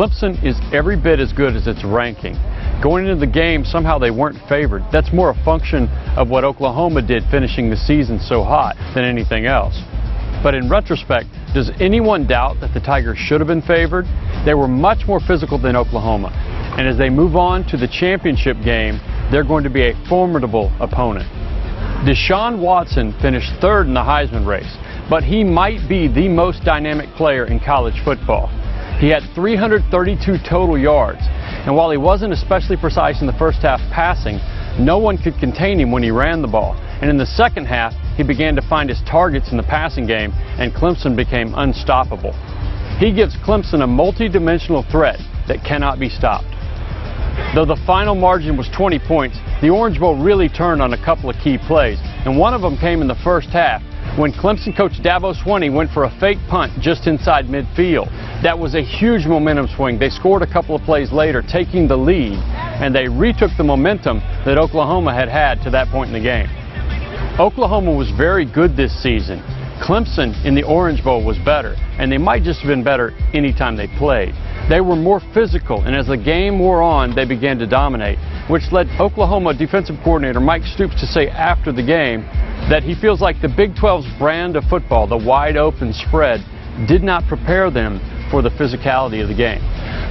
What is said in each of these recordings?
Clemson is every bit as good as its ranking. Going into the game, somehow they weren't favored. That's more a function of what Oklahoma did finishing the season so hot than anything else. But in retrospect, does anyone doubt that the Tigers should have been favored? They were much more physical than Oklahoma. And as they move on to the championship game, they're going to be a formidable opponent. Deshaun Watson finished third in the Heisman race, but he might be the most dynamic player in college football. He had 332 total yards, and while he wasn't especially precise in the first half passing, no one could contain him when he ran the ball. And in the second half, he began to find his targets in the passing game, and Clemson became unstoppable. He gives Clemson a multi-dimensional threat that cannot be stopped. Though the final margin was 20 points, the Orange Bowl really turned on a couple of key plays, and one of them came in the first half when Clemson coach Dabo Swinney went for a fake punt just inside midfield. That was a huge momentum swing. They scored a couple of plays later, taking the lead, and they retook the momentum that Oklahoma had to that point in the game. Oklahoma was very good this season. Clemson in the Orange Bowl was better, and they might just have been better anytime they played. They were more physical, and as the game wore on, they began to dominate, which led Oklahoma defensive coordinator Mike Stoops to say after the game that he feels like the Big 12's brand of football, the wide open spread, did not prepare them for the physicality of the game.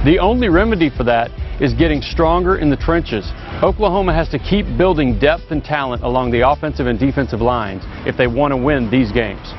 The only remedy for that is getting stronger in the trenches. Oklahoma has to keep building depth and talent along the offensive and defensive lines if they want to win these games.